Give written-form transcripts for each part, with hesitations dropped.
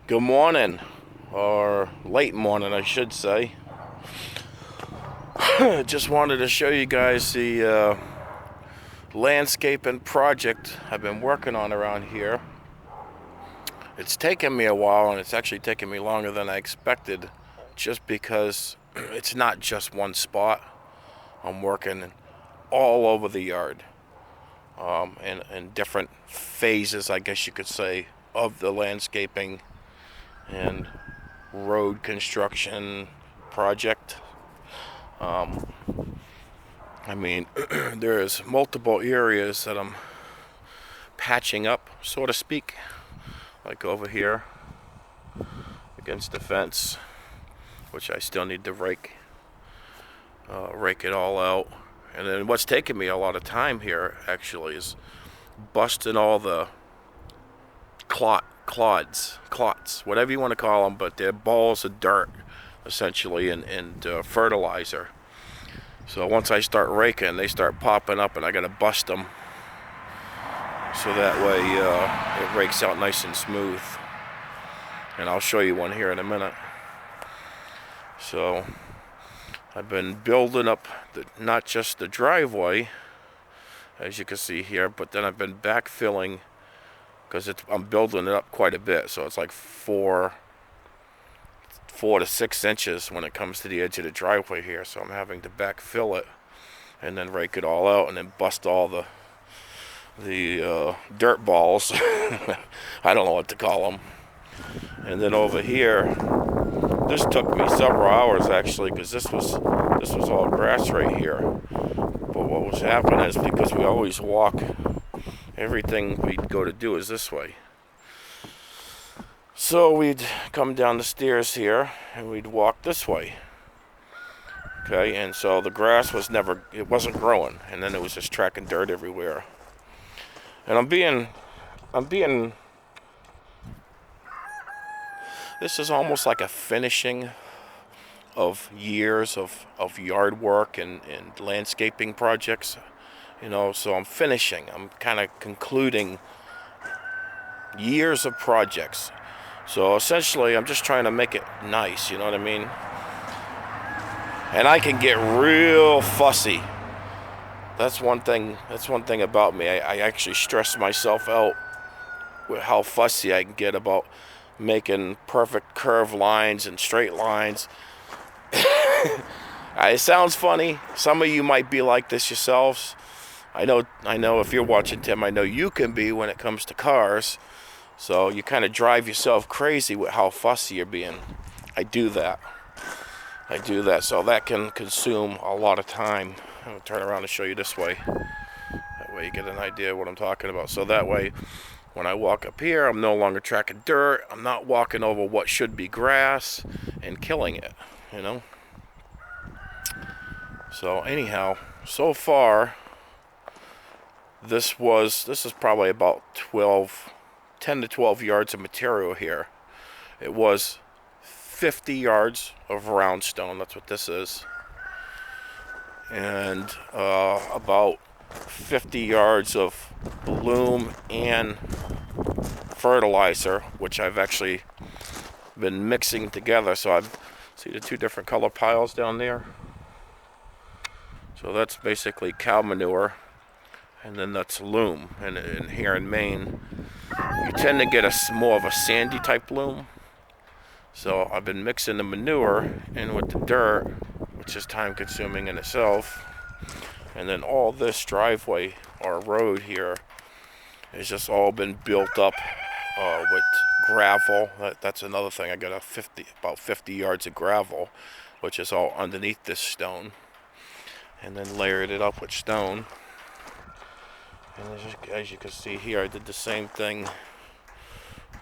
Good morning, or late morning, I should say. Just wanted to show you guys the landscaping project I've been working on around here. It's taken me a while, and it's actually taken me longer than I expected, just because it's not just one spot. I'm working all over the yard, in different phases, I guess you could say, of the landscaping and road construction project. I mean, there's multiple areas that I'm patching up, so to speak, like over here against the fence, which I still need to rake it all out. And then what's taken me a lot of time here actually is busting all the clots, whatever you want to call them, but they're balls of dirt, essentially, and fertilizer. So once I start raking, they start popping up, and I gotta bust them so that way it rakes out nice and smooth. And I'll show you one here in a minute. So I've been building up not just the driveway, as you can see here, but then I've been backfilling because I'm building it up quite a bit. So it's like four to 6 inches when it comes to the edge of the driveway here. So I'm having to backfill it and then rake it all out and then bust all the dirt balls. I don't know what to call them. And then over here, this took me several hours actually, because this was all grass right here. But what was happening is, because we always walk, everything we'd go to do is this way. So we'd come down the stairs here and we'd walk this way. Okay, and so the grass it wasn't growing, and then it was just tracking dirt everywhere. And I'm being this is almost like a finishing of years of yard work and landscaping projects, so I'm kind of concluding years of projects. So essentially I'm just trying to make it nice, you know what I mean? And I can get real fussy. That's one thing about me. I actually stress myself out with how fussy I can get about making perfect curved lines and straight lines. It sounds funny. Some of you might be like this yourselves. I know if you're watching Tim, I know you can be when it comes to cars. So you kind of drive yourself crazy with how fussy you're being. I do that. So that can consume a lot of time. I'll turn around and show you this way. That way you get an idea of what I'm talking about. So that way, when I walk up here, I'm no longer tracking dirt. I'm not walking over what should be grass and killing it, you know? So anyhow, so far, this is probably about 10 to 12 yards of material here. It was 50 yards of round stone, that's what this is. And about 50 yards of loam and fertilizer, which I've actually been mixing together. So see the two different color piles down there? So that's basically cow manure, and then that's loam. And here in Maine, you tend to get more of a sandy type loam. So I've been mixing the manure in with the dirt, which is time consuming in itself. And then all this driveway or road here has just all been built up with gravel. That's another thing. I got about 50 yards of gravel, which is all underneath this stone, and then layered it up with stone. And as you can see here, I did the same thing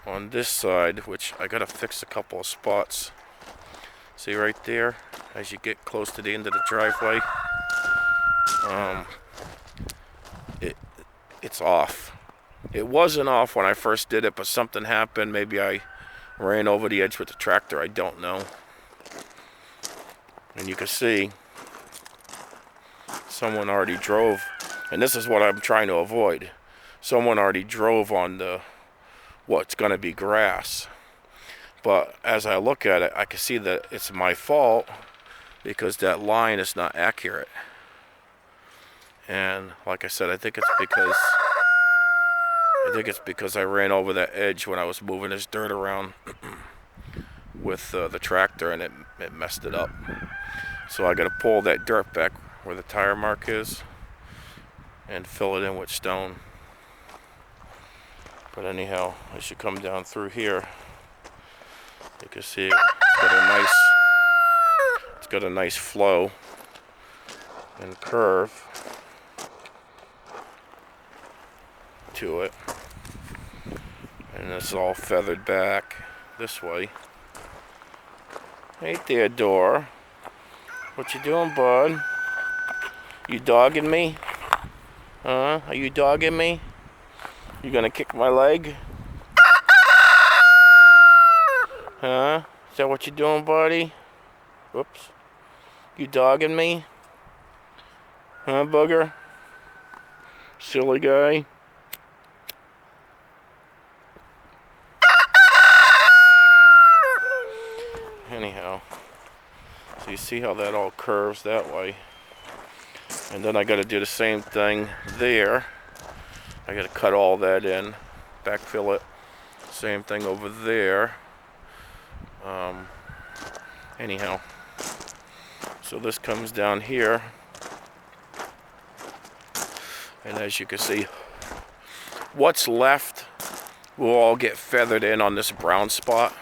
on this side, which I gotta fix a couple of spots. See right there, as you get close to the end of the driveway, it's off. It wasn't off when I first did it, but something happened. Maybe I ran over the edge with the tractor, I don't know. And you can see someone already drove, and this is what I'm trying to avoid. Someone already drove on what's gonna be grass. But as I look at it, I can see that it's my fault because that line is not accurate. And like I said, I think it's because I ran over that edge when I was moving this dirt around with the tractor, and it messed it up. So I got to pull that dirt back where the tire mark is and fill it in with stone. But anyhow, as you come down through here, you can see it's got a nice flow and curve to it, and it's all feathered back this way. Hey Theodore, what you doing, bud? You dogging me? Huh? Are you dogging me? You gonna kick my leg? Huh? Is that what you doing, buddy? Whoops. You dogging me? Huh, booger? Silly guy. Anyhow, so you see how that all curves that way. And then I got to do the same thing there. I got to cut all that in, backfill it. Same thing over there. Anyhow, so this comes down here, and as you can see, what's left will all get feathered in on this brown spot.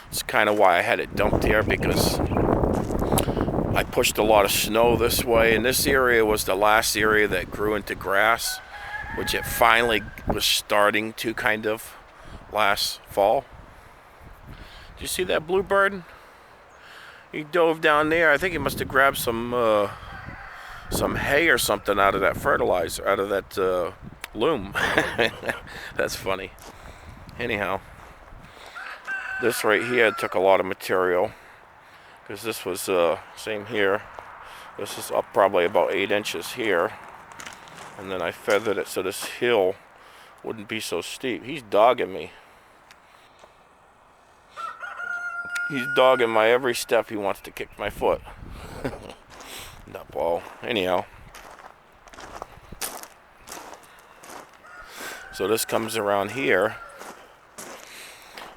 It's kind of why I had it dumped here, because I pushed a lot of snow this way, and this area was the last area that grew into grass, which it finally was starting to kind of last fall. Did you see that bluebird? He dove down there. I think he must have grabbed some hay or something out of that fertilizer, out of that loom. That's funny. Anyhow, this right here took a lot of material, because this was same here. This is up probably about 8 inches here, and then I feathered it so this hill wouldn't be so steep. He's dogging me. He's dogging my every step. He wants to kick my foot. Nutball. Anyhow. So this comes around here.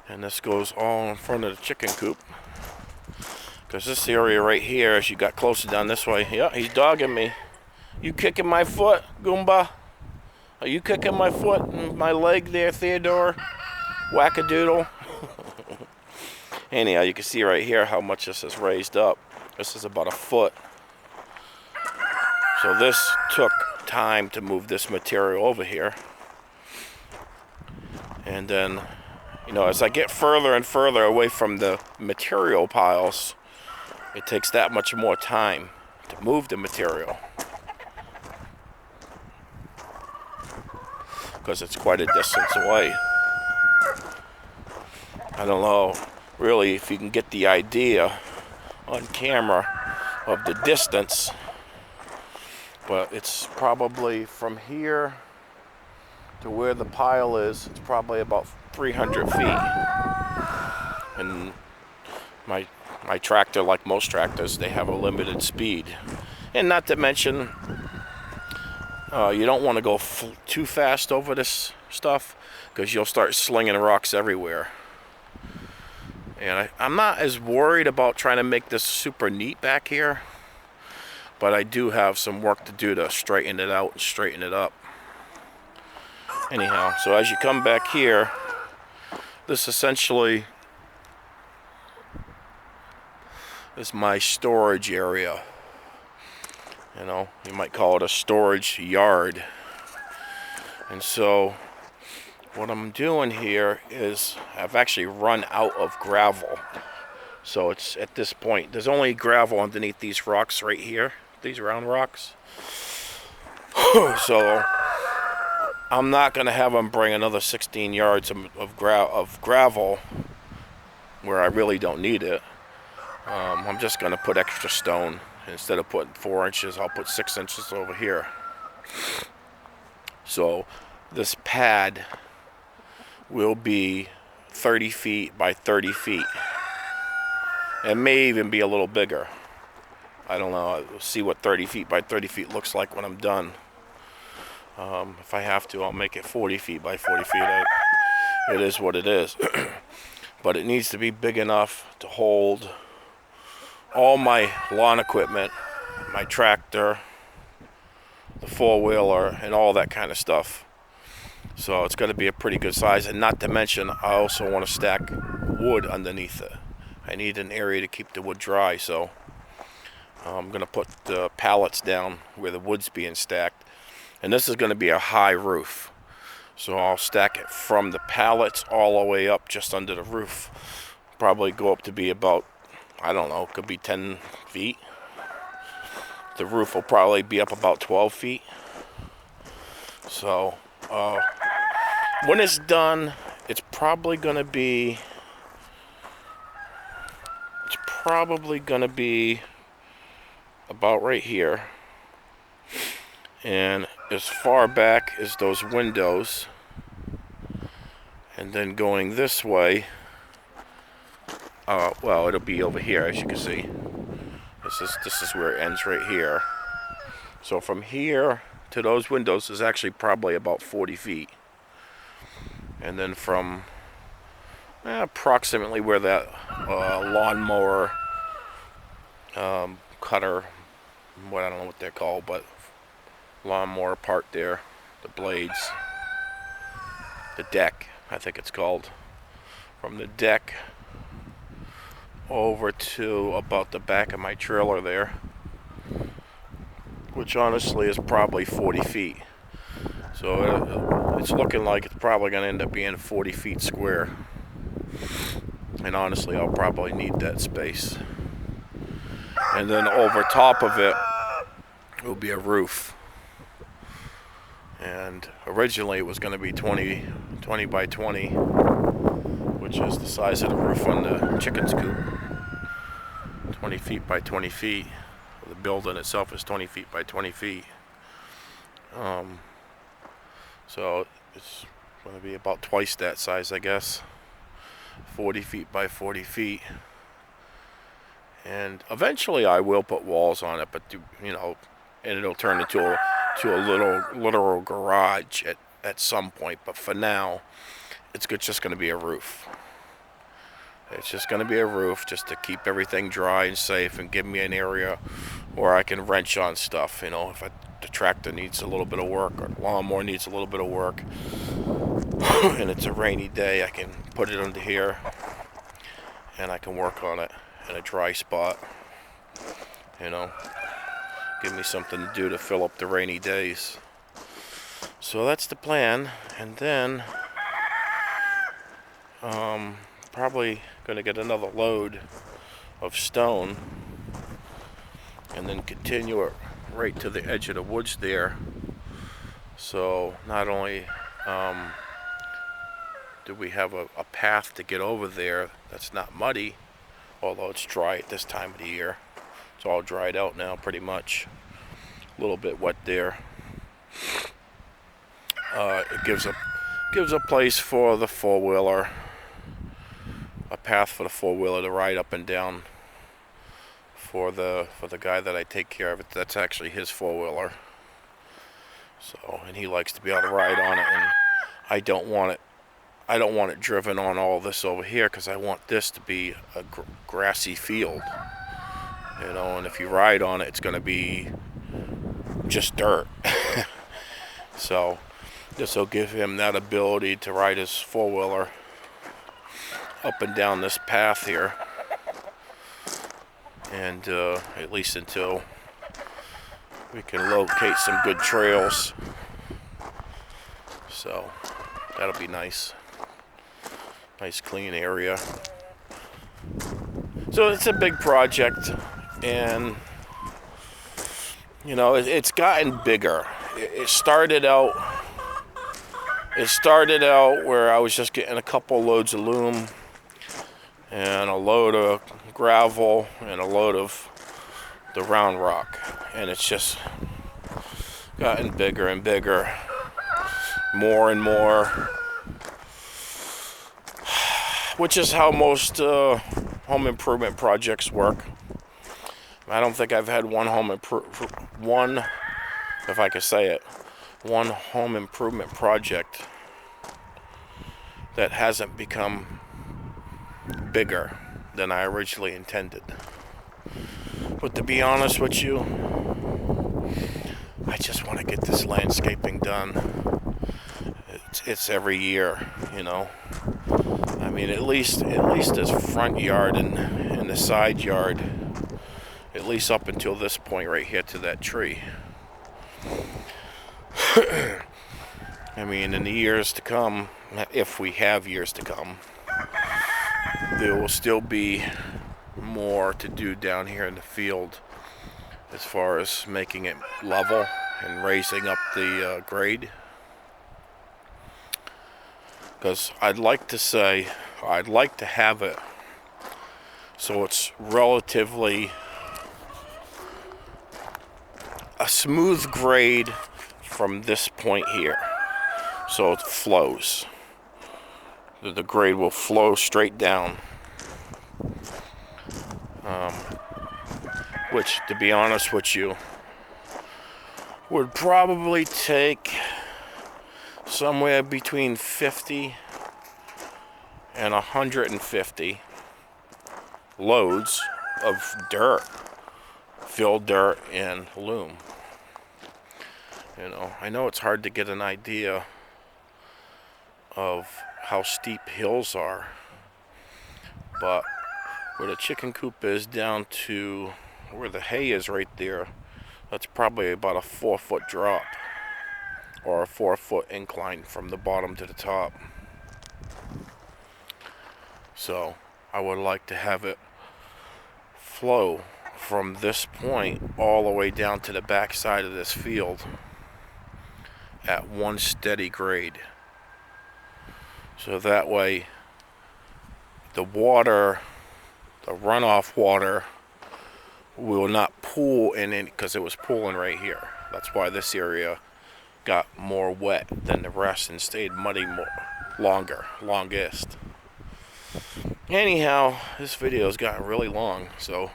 And this goes all in front of the chicken coop. Because this area right here, as you got closer down this way, yeah, he's dogging me. You kicking my foot, Goomba? Are you kicking my foot and my leg there, Theodore? Wackadoodle. Anyhow, you can see right here how much this is raised up. This is about 1 foot. So this took time to move this material over here. And then, you know, as I get further and further away from the material piles, it takes that much more time to move the material, because it's quite a distance away. I don't know really if you can get the idea on camera of the distance, but it's probably from here to where the pile is, it's probably about 300 feet. And my tractor, like most tractors, they have a limited speed. And not to mention, you don't want to go too fast over this stuff, because you'll start slinging rocks everywhere. And I'm not as worried about trying to make this super neat back here, but I do have some work to do to straighten it out and straighten it up. Anyhow, so as you come back here, this essentially is my storage area. You know, you might call it a storage yard. And so what I'm doing here is I've actually run out of gravel. So it's at this point, there's only gravel underneath these rocks right here, these round rocks. So I'm not going to have them bring another 16 yards of gravel where I really don't need it. I'm just going to put extra stone. Instead of putting 4 inches, I'll put 6 inches over here. So this pad will be 30 feet by 30 feet. It may even be a little bigger. I don't know. We'll see what 30 feet by 30 feet looks like when I'm done. If I have to, I'll make it 40 feet by 40 feet. It is what it is. But it needs to be big enough to hold all my lawn equipment, my tractor, the four-wheeler, and all that kind of stuff. So it's got to be a pretty good size. And not to mention, I also want to stack wood underneath it. I need an area to keep the wood dry, so I'm going to put the pallets down where the wood's being stacked. And this is going to be a high roof. So I'll stack it from the pallets all the way up just under the roof. Probably go up to be about, I don't know, it could be 10 feet. The roof will probably be up about 12 feet. So when it's done, it's probably going to be about right here. And as far back as those windows, and then going this way, well, it'll be over here, as you can see. This is where it ends right here. So from here to those windows is actually probably about 40 feet. And then from approximately where that lawnmower cutter, I don't know what they're called, but lawnmower part there, the blades, the deck, I think it's called. From the deck over to about the back of my trailer there, which honestly is probably 40 feet. So it's looking like it's probably going to end up being 40 feet square. And honestly, I'll probably need that space. And then over top of it will be a roof. And originally it was going to be 20 by 20, which is the size of the roof on the chicken's coop. 20 feet by 20 feet. The building itself is 20 feet by 20 feet. So it's going to be about twice that size, I guess. 40 feet by 40 feet. And eventually I will put walls on it, but and it'll turn into a little literal garage at some point. But for now, it's just going to be a roof. It's just going to be a roof just to keep everything dry and safe and give me an area where I can wrench on stuff. If the tractor needs a little bit of work or the lawnmower needs a little bit of work and it's a rainy day, I can put it under here and I can work on it in a dry spot. Give me something to do to fill up the rainy days. So that's the plan. And then probably going to get another load of stone and then continue it right to the edge of the woods there. So not only do we have a path to get over there that's not muddy, although it's dry at this time of the year. It's all dried out now pretty much. A little bit wet there. It gives a place for the four-wheeler, a path for the four-wheeler to ride up and down for the guy that I take care of. It that's actually his four-wheeler. So, and he likes to be able to ride on it, and I don't want it driven on all this over here, because I want this to be a grassy field. And if you ride on it, it's going to be just dirt. So this will give him that ability to ride his four-wheeler up and down this path here, and at least until we can locate some good trails. So that'll be nice. Nice clean area. So it's a big project, and it's gotten bigger. It started out where I was just getting a couple loads of loam and a load of gravel and a load of the round rock, and it's just gotten bigger and bigger, more and more. which is how most home improvement projects work. I don't think I've had one if I could say it, one home improvement project that hasn't become bigger than I originally intended. But to be honest with you, I just want to get this landscaping done. It's every year, you know. I mean, at least this front yard and the side yard, at least up until this point right here to that tree. I mean, in the years to come, if we have years to come, there will still be more to do down here in the field as far as making it level and raising up the grade. Because I'd like to have it so it's relatively a smooth grade from this point here, so it flows. The grade will flow straight down, which, to be honest with you, would probably take somewhere between 50 and 150 loads of dirt, filled dirt and loam. You know, I know it's hard to get an idea of how steep hills are, but where the chicken coop is down to where the hay is right there, that's probably about a 4-foot drop or a 4-foot incline from the bottom to the top. So I would like to have it flow from this point all the way down to the back side of this field at one steady grade. So that way the water, the runoff water, will not pool in it, because it was pooling right here. That's why this area got more wet than the rest and stayed muddy longest. Anyhow, this video's gotten really long, so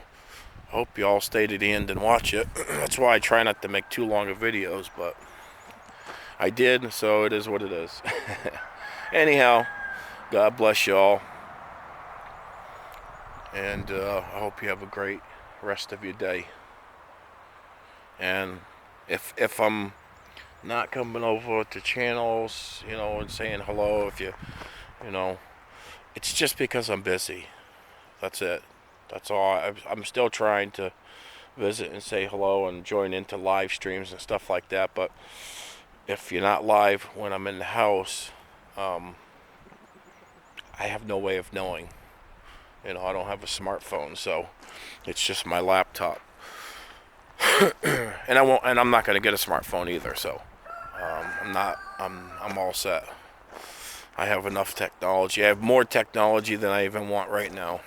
I hope you all stay to the end and watch it. That's why I try not to make too long of videos, but I did, so it is what it is. Anyhow, God bless you all, and I hope you have a great rest of your day. And if I'm not coming over to channels, you know, and saying hello, if you know, it's just because I'm busy. That's it. That's all. I'm still trying to visit and say hello and join into live streams and stuff like that, but if you're not live when I'm in the house, I have no way of knowing. You know, I don't have a smartphone, so it's just my laptop. And I'm not going to get a smartphone either, so I'm all set. I have enough technology. I have more technology than I even want right now.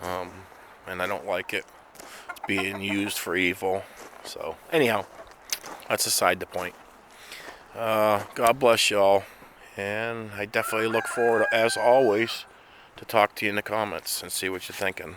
And I don't like it. It's being used for evil. So anyhow, that's aside the point. God bless y'all. And I definitely look forward, as always, to talk to you in the comments and see what you're thinking.